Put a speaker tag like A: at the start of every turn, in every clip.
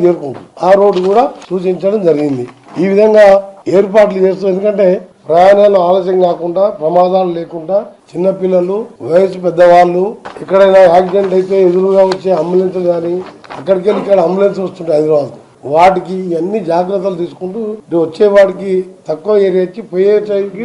A: ఆ రోడ్డు కూడా సూచించడం జరిగింది। ఈ విధంగా ఏర్పాట్లు చేస్తూ, ఎందుకంటే ప్రయాణాలు ఆలస్యం కాకుండా, ప్రమాదాలు లేకుండా, చిన్న పిల్లలు, వయసు పెద్దవాళ్ళు, ఎక్కడైనా యాక్సిడెంట్ అయితే ఎదురుగా వచ్చే అంబులెన్స్ కానీ అక్కడికి వెళ్ళి ఇక్కడ అంబులెన్స్ వస్తుంటాయి హైదరాబాద్, వాటికి అన్ని జాగ్రత్తలు తీసుకుంటూ వచ్చే వాడికి తక్కువ ఏరియా ఇచ్చి పోయే టైంకి।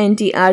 B: NTR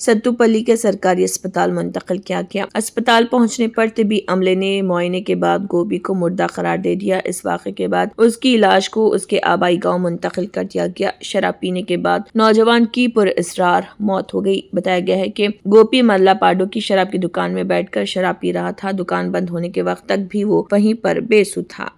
B: ستوپلی کے سرکاری اسپتال منتقل کیا گیا۔ اسپتال پہنچنے پر طبی عملے نے معائنے کے بعد گوپی کو مردہ قرار دے دیا۔ اس واقعے کے بعد اس کی لاش کو اس کے آبائی گاؤں منتقل کر دیا گیا۔ شراب پینے کے بعد نوجوان کی پراسرار موت ہو گئی۔ بتایا گیا ہے کہ گوپی مرلا پاڈو کی شراب کی دکان میں بیٹھ کر شراب پی رہا تھا۔ دکان بند ہونے کے وقت تک بھی وہ وہیں پر بے سود تھا۔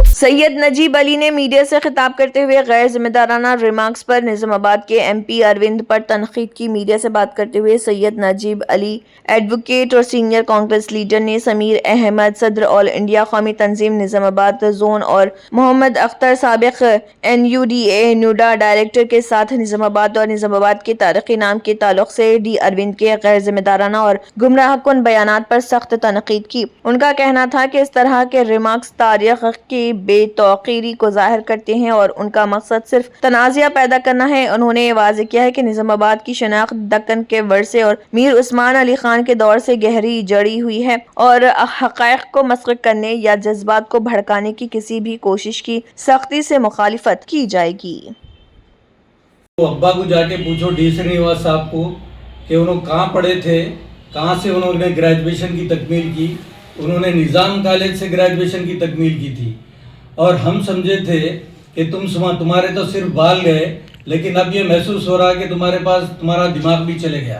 B: سید نجیب علی نے میڈیا سے خطاب کرتے ہوئے غیر ذمہ دارانہ ریمارکس پر نظام آباد کے ایم پی اروند پر تنقید کی۔ میڈیا سے بات کرتے ہوئے سید نجیب علی ایڈوکیٹ اور سینئر کانگریس لیڈر نے سمیر احمد صدر آل انڈیا قومی تنظیم نظام آباد زون اور محمد اختر سابق NUDA نوڈا ڈائریکٹر کے ساتھ نظام آباد اور نظام آباد کے تاریخی نام کے تعلق سے ڈی اروند کے غیر ذمہ دارانہ اور گمراہ کن بیانات پر سخت تنقید کی۔ ان کا کہنا تھا کہ اس طرح کے ریمارکس تاریخ کی بے توقیری کو ظاہر کرتے ہیں اور ان کا مقصد صرف تنازعہ پیدا کرنا ہے۔ انہوں نے واضح کیا ہے کہ نظام آباد کی شناخت دکن کے ورثے اور میر عثمان علی خان کے دور سے گہری جڑی ہوئی ہے اور حقائق کو مسخ کرنے یا جذبات کو بھڑکانے کی کسی بھی کوشش کی سختی سے مخالفت کی جائے گی۔
C: ابا کو جا کے پوچھو ڈی سرینواس صاحب کو کہ انہوں کہاں پڑھے تھے، کہاں سے انہوں نے گریجویشن کی تکمیل کی۔ انہوں نے نظام کالج سے گریجویشن کی تکمیل کی تھی اور ہم سمجھے تھے کہ تمہارے تو صرف بال گئے، لیکن اب یہ محسوس ہو رہا کہ تمہارا دماغ بھی چلے گیا،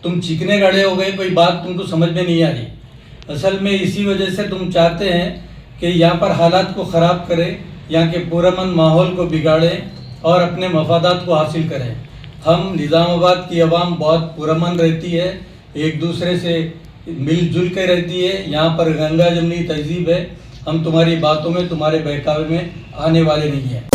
C: تم چیکنے گڑے ہو گئے، کوئی بات تم کو سمجھ میں نہیں آ رہی۔ اصل میں اسی وجہ سے تم چاہتے ہیں کہ یہاں پر حالات کو خراب کریں، یہاں کے پرامن ماحول کو بگاڑیں اور اپنے مفادات کو حاصل کریں۔ ہم نظام آباد کی عوام بہت پرامن رہتی ہے، ایک دوسرے سے مل جل کے رہتی ہے، یہاں پر گنگا جمنی تہذیب ہے۔ ہم تمہاری باتوں میں، تمہارے بہکاوے میں آنے والے نہیں ہیں۔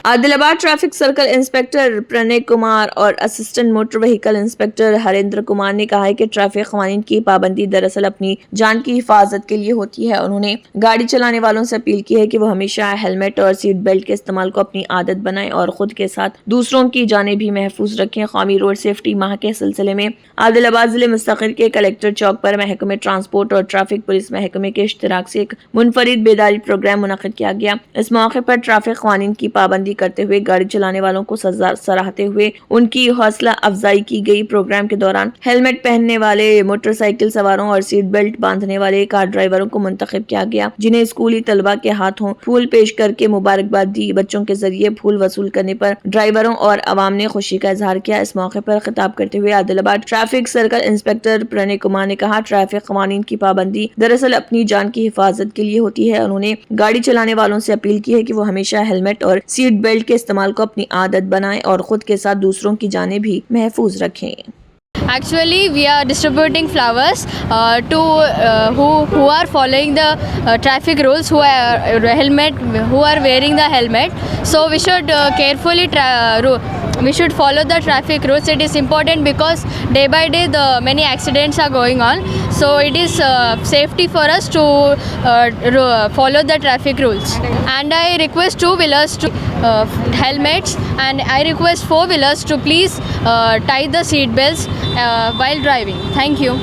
B: عادل آباد ٹریفک سرکل انسپکٹر پرنے کمار اور assistant motor vehicle inspector Harinder Kumar نے کہا ہے کہ ٹریفک قوانین کی پابندی دراصل اپنی جان کی حفاظت کے لیے ہوتی ہے۔ انہوں نے گاڑی چلانے والوں سے اپیل کی ہے کہ وہ ہمیشہ ہیلمٹ اور سیٹ بیلٹ کے استعمال کو اپنی عادت بنائیں اور خود کے ساتھ دوسروں کی جانیں بھی محفوظ رکھیں۔ قومی روڈ سیفٹی ماہ کے سلسلے میں عادل آباد ضلع مستقل کے کلکٹر چوک پر محکمہ ٹرانسپورٹ اور ٹریفک پولیس محکمے کے اشتراک سے ایک منفرد بیداری پروگرام منعقد کیا گیا۔ اس موقع پر ٹریفک قوانین کی پابندی کرتے ہوئے گاڑی چلانے والوں کو سراہتے ہوئے ان کی حوصلہ افزائی کی گئی۔ پروگرام کے دوران ہیلمٹ پہننے والے موٹر سائیکل سواروں اور سیٹ بیلٹ باندھنے والے کار ڈرائیوروں کو منتخب کیا گیا، جنہیں اسکولی طلبہ کے ہاتھوں پھول پیش کر کے مبارکباد دی۔ بچوں کے ذریعے پھول وصول کرنے پر ڈرائیوروں اور عوام نے خوشی کا اظہار کیا۔ اس موقع پر خطاب کرتے ہوئے عادل آباد ٹریفک سرکل انسپکٹر پرنے کمار نے کہا، ٹریفک قوانین کی پابندی دراصل اپنی جان کی حفاظت کے لیے ہوتی ہے۔ انہوں نے گاڑی چلانے والوں سے اپیل کی ہے کہ وہ ہمیشہ ہیلمٹ اور سیٹ بیلٹ کے استعمال کو اپنی عادت بنائیں اور خود کے ساتھ دوسروں کی جانیں بھی محفوظ رکھیں۔
D: Actually, we are distributing flowers to who are following the traffic rules, who are wearing the helmet. So we should carefully we should follow the traffic rules. It is important because day by day many accidents are going on. So it is safety for us to follow the traffic rules. And I request two-wheelers to helmets, and I request four-wheelers to please tie the seat belts while driving. Thank you.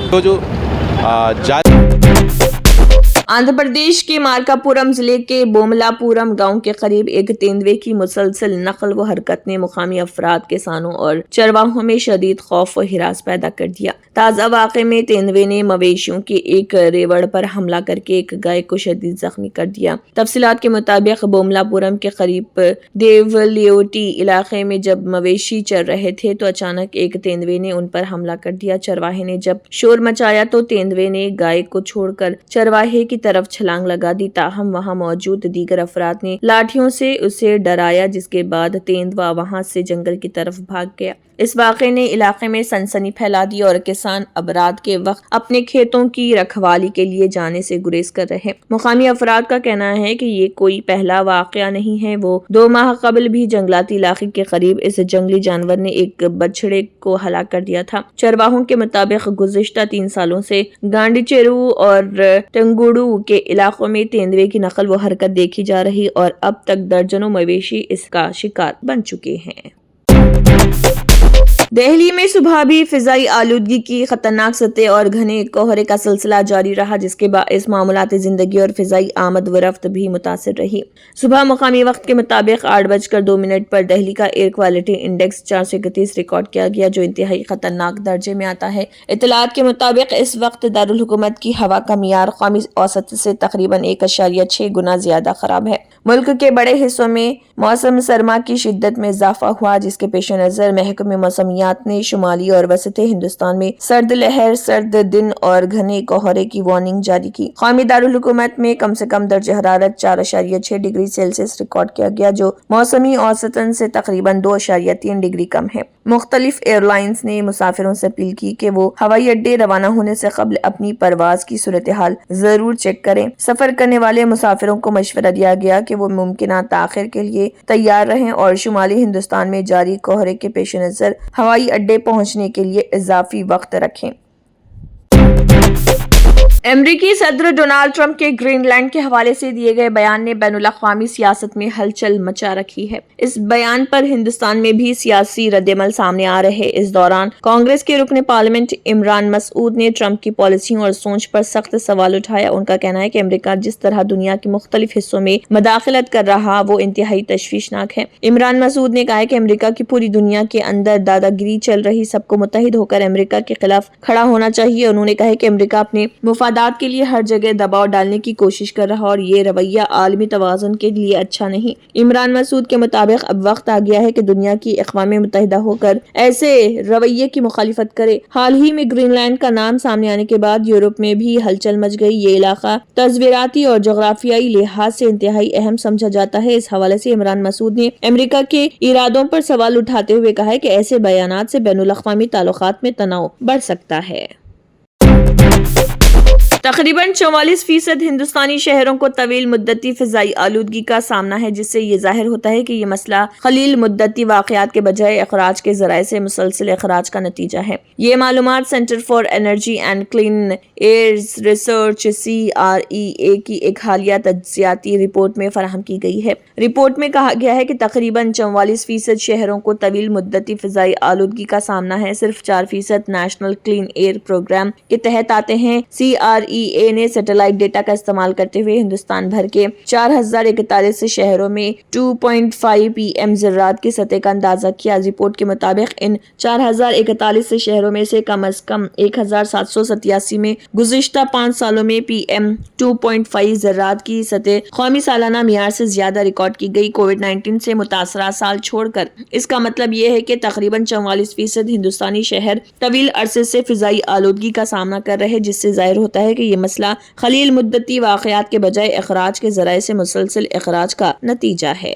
B: Andhra Pradesh کے مارکاپورم ضلع کے بوملاپورم گاؤں کے قریب ایک تیندوے کی مسلسل نقل و حرکت نے مقامی افراد، کسانوں اور چرواہوں میں شدید خوف و ہراس پیدا کر دیا۔ تازہ واقعے میں تیندوے نے مویشیوں کے ایک ریوڑ پر حملہ کر کے ایک گائے کو شدید زخمی کر دیا۔ تفصیلات کے مطابق بوملاپورم کے قریب دیولیوٹی علاقے میں جب مویشی چر رہے تھے تو اچانک ایک تیندوے نے ان پر حملہ کر دیا۔ چرواہے نے جب شور مچایا تو تیندوے نے گائے کو چھوڑ کر چرواہے کی طرف چھلانگ لگا دی، تاہم وہاں موجود دیگر افراد نے لاٹھیوں سے اسے ڈرایا، جس کے بعد تیندوا وہاں سے جنگل کی طرف بھاگ گیا۔ اس واقعے نے علاقے میں سنسنی پھیلا دی اور کسان اب رات کے وقت اپنے کھیتوں کی رکھوالی کے لیے جانے سے گریز کر رہے۔ مقامی افراد کا کہنا ہے کہ یہ کوئی پہلا واقعہ نہیں ہے، وہ 2 ماہ قبل بھی جنگلاتی علاقے کے قریب اس جنگلی جانور نے ایک بچڑے کو ہلاک کر دیا تھا۔ چرواہوں کے مطابق گزشتہ 3 سالوں سے گانڈی چیرو اور ٹنگوڑو کے علاقوں میں تیندوے کی نقل و حرکت دیکھی جا رہی اور اب تک درجنوں مویشی اس کا شکار بن چکے ہیں۔ دہلی میں صبح بھی فضائی آلودگی کی خطرناک سطح اور گھنے کوہرے کا سلسلہ جاری رہا، جس کے باعث معمولات زندگی اور فضائی آمد و رفت بھی متاثر رہی۔ صبح مقامی وقت کے مطابق 8:02 پر دہلی کا ایئر کوالٹی انڈیکس 431 ریکارڈ کیا گیا، جو انتہائی خطرناک درجے میں آتا ہے۔ اطلاعات کے مطابق اس وقت دارالحکومت کی ہوا کا معیار قومی اوسط سے تقریباً 1.6 گنا زیادہ خراب ہے۔ ملک کے بڑے حصوں میں موسم سرما کی شدت میں اضافہ ہوا، جس کے پیش نظر محکمہ موسمیات نے شمالی اور وسط ہندوستان میں سرد لہر، سرد دن اور گھنے کوہرے کی وارننگ جاری کی۔ قومی دارالحکومت میں کم سے کم درجہ حرارت 4.6 ڈگری سیلسیس ریکارڈ کیا گیا، جو موسمی اوسطن سے تقریباً 2.3 ڈگری کم ہے۔ مختلف ایئر لائنز نے مسافروں سے اپیل کی کہ وہ ہوائی اڈے روانہ ہونے سے قبل اپنی پرواز کی صورتحال ضرور چیک کریں۔ سفر کرنے والے مسافروں کو مشورہ دیا گیا کہ وہ ممکنہ تاخیر کے لیے تیار رہیں اور شمالی ہندوستان میں جاری کوہرے کے پیش نظر ہوائی اڈے پہنچنے کے لیے اضافی وقت رکھیں۔ امریکی صدر ڈونالڈ ٹرمپ کے گرین لینڈ کے حوالے سے دیے گئے بیان نے بین الاقوامی سیاست میں ہلچل مچا رکھی ہے۔ اس بیان پر ہندوستان میں بھی سیاسی رد عمل سامنے آ رہے۔ اس دوران کانگریس کے رکن پارلیمنٹ عمران مسعود نے ٹرمپ کی پالیسیوں اور سوچ پر سخت سوال اٹھایا۔ ان کا کہنا ہے کہ امریکہ جس طرح دنیا کے مختلف حصوں میں مداخلت کر رہا وہ انتہائی تشویشناک ہے۔ عمران مسعود نے کہا کہ امریکہ کی پوری دنیا کے اندر دادا گیری چل رہی، سب کو متحد ہو کر امریکہ کے خلاف کھڑا ہونا چاہیے۔ انہوں نے کہا کہ امریکہ اپنے مفادات کے لیے ہر جگہ دباؤ ڈالنے کی کوشش کر رہا اور یہ رویہ عالمی توازن کے لیے اچھا نہیں۔ عمران مسعود کے مطابق اب وقت آ گیا ہے کہ دنیا کی اقوام متحدہ ہو کر ایسے رویے کی مخالفت کرے۔ حال ہی میں گرین لینڈ کا نام سامنے آنے کے بعد یورپ میں بھی ہلچل مچ گئی۔ یہ علاقہ تصویراتی اور جغرافیائی لحاظ سے انتہائی اہم سمجھا جاتا ہے۔ اس حوالے سے عمران مسعود نے امریکہ کے ارادوں پر سوال اٹھاتے ہوئے کہا ہے کہ ایسے بیانات سے بین الاقوامی تعلقات میں تناؤ بڑھ سکتا ہے۔ تقریباً 44% ہندوستانی شہروں کو طویل مدتی فضائی آلودگی کا سامنا ہے، جس سے یہ ظاہر ہوتا ہے کہ یہ مسئلہ قلیل مدتی واقعات کے بجائے اخراج کے ذرائع سے مسلسل اخراج کا نتیجہ ہے۔ یہ معلومات centre for energy and clean air research CREA کی ایک حالیہ تجزیاتی رپورٹ میں فراہم کی گئی ہے۔ رپورٹ میں کہا گیا ہے کہ تقریباً 44% شہروں کو طویل مدتی فضائی آلودگی کا سامنا ہے۔ صرف 4% نیشنل کلین ایئر پروگرام کے تحت آتے ہیں۔ CREA نے سیٹلائٹ ڈیٹا کا استعمال کرتے ہوئے ہندوستان بھر کے 4041 شہروں میں 2.5 PM ذرات کی سطح کا اندازہ کیا۔ رپورٹ کے مطابق ان 4041 شہروں میں سے کم از کم 1787 میں گزشتہ 5 سالوں میں PM 2.5 ذرات کی سطح قومی سالانہ معیار سے زیادہ ریکارڈ کی گئی۔ کووڈ-19 سے متاثرہ سال چھوڑ کر اس کا مطلب یہ ہے کہ تقریباً 44% ہندوستانی شہر طویل عرصے سے فضائی آلودگی کا سامنا کر رہے، جس سے ظاہر ہوتا ہے کہ یہ مسئلہ قلیل مدتی واقعات کے بجائے اخراج کے ذرائع سے مسلسل اخراج کا نتیجہ ہے۔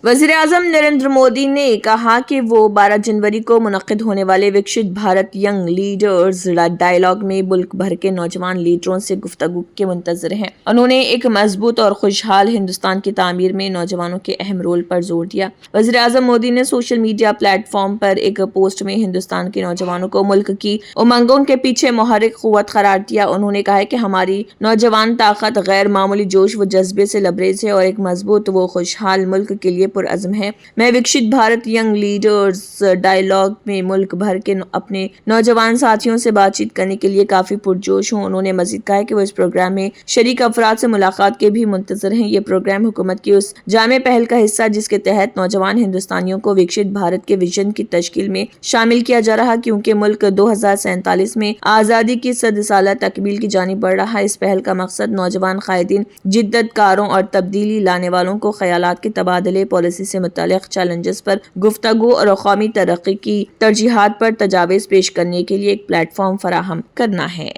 B: وزیر اعظم نریندر مودی نے کہا کہ وہ 12 جنوری کو منعقد ہونے والے وکشت بھارت ینگ لیڈرز ڈائیلاگ میں ملک بھر کے نوجوان لیڈروں سے گفتگو کے منتظر ہیں۔ انہوں نے ایک مضبوط اور خوشحال ہندوستان کی تعمیر میں نوجوانوں کے اہم رول پر زور دیا۔ وزیر اعظم مودی نے سوشل میڈیا پلیٹ فارم پر ایک پوسٹ میں ہندوستان کے نوجوانوں کو ملک کی امنگوں کے پیچھے محرک قوت قرار دیا۔ انہوں نے کہا کہ ہماری نوجوان طاقت غیر معمولی جوش و جذبے سے لبریز ہے اور ایک مضبوط و خوشحال ملک کے لیے پرعزم ہے۔ میں وکشت بھارت ینگ لیڈرز ڈائیلاگ میں ملک بھر کے اپنے نوجوان ساتھیوں سے بات چیت کرنے کے لیے کافی پرجوش ہوں۔ انہوں نے مزید کہا کہ وہ اس پروگرام میں شریک افراد سے ملاقات کے بھی منتظر ہیں۔ یہ پروگرام حکومت کی اس جامع پہل کا حصہ جس کے تحت نوجوان ہندوستانیوں کو وکشت بھارت کے ویژن کی تشکیل میں شامل کیا جا رہا، کیونکہ ملک 2047 میں آزادی کی 100 سالہ تکمیل کی جانب بڑھ رہا ہے۔ اس پہل کا مقصد نوجوان قائدین، جدت کاروں اور تبدیلی لانے والوں کو خیالات کے تبادلے، پالیسی سے متعلق چیلنجز پر گفتگو اور قومی ترقی کی ترجیحات پر تجاویز پیش کرنے کے لیے ایک پلیٹ فارم فراہم کرنا ہے۔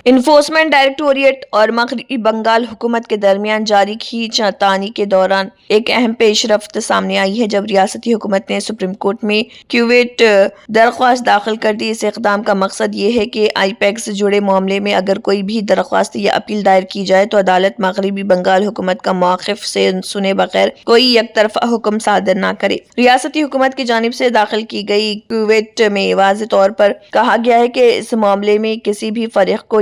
B: انفورسمنٹ ڈائریکٹوریٹ اور مغربی بنگال حکومت کے درمیان جاری کھینچتانی کے دوران ایک اہم پیش رفت سامنے آئی ہے، جب ریاستی حکومت نے سپریم کورٹ میں کیویٹ درخواست داخل کر دی۔ اس اقدام کا مقصد یہ ہے کہ IPEC سے جڑے معاملے میں اگر کوئی بھی درخواست یا اپیل دائر کی جائے تو عدالت مغربی بنگال حکومت کا موقف سے سنے بغیر کوئی یک طرفہ حکم صادر نہ کرے۔ ریاستی حکومت کی جانب سے داخل کی گئی کیویٹ میں واضح طور پر کہا گیا ہے کہ اس معاملے میں کسی بھی فریق کو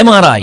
E: MRI,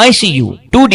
E: ICU, 2D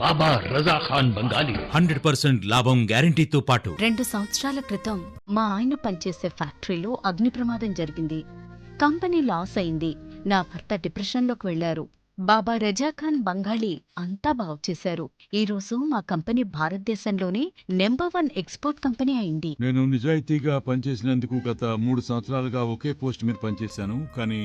F: బాబా రజా ఖాన్ బంగాలి 100% లాభం గ్యారెంటీతో పాటు
G: 2 సంవత్సరాల క్రితం మా ఆయన పనిచేసే ఫ్యాక్టరీలో అగ్ని ప్రమాదం జరిగింది. కంపెనీ లాస్ అయింది. నా భర్త డిప్రెషన్లోకి వెళ్లారు. బాబా రజా ఖాన్ బంగాళీ అంతా బాగు చేశారు. ఈ రోజు మా కంపెనీ భారతదేశంలోనే నెంబర్ 1 ఎక్స్పోర్ట్ కంపెనీ అయింది.
H: నేను నిజాయితీగా పనిచేసినందుకు గత 3 సంవత్సరాలుగా ఒకే పోస్ట్ మీద పనిచేశాను. కానీ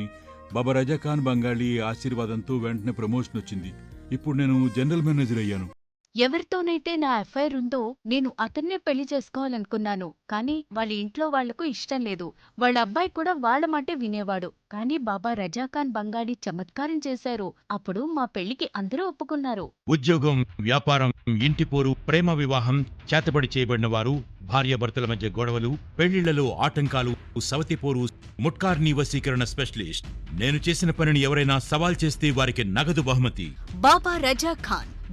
H: బాబా రజా ఖాన్ బంగాళీ ఆశీర్వాదంతో వెంటనే ప్రమోషన్ వచ్చింది. ఇప్పుడు నేను జనరల్ మేనేజర్ అయ్యాను.
G: ఎవరితోనైతే నా ఎఫ్ఐఆర్ ఉందో నేను అతన్నే పెళ్లి చేసుకోవాలనుకున్నాను. కానీ వాళ్ళ ఇంట్లో వాళ్లకు ఇష్టం లేదు. వాళ్ళ అబ్బాయి కూడా వాళ్ళ మాటే వినేవాడు. కానీ బాబా రజా ఖాన్ బంగాళీ చమత్కారం చేశారు. అప్పుడు మా పెళ్లికి అందరూ ఒప్పుకున్నారు.
F: ఉద్యోగం, వ్యాపారం, ఇంటి పోరు, ప్రేమ వివాహం, చేతబడి చేయబడిన వారు, భార్యాభర్తల మధ్య గొడవలు, పెళ్లిళ్లలో ఆటంకాలు, సవతి పోరు, ముట్కార్ని వశీకరణ స్పెషలిస్ట్. నేను చేసిన పనిని ఎవరైనా సవాల్ చేస్తే వారికి నగదు బహుమతి.
G: బాబా రజా ఖాన్,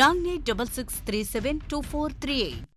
G: 9866372438।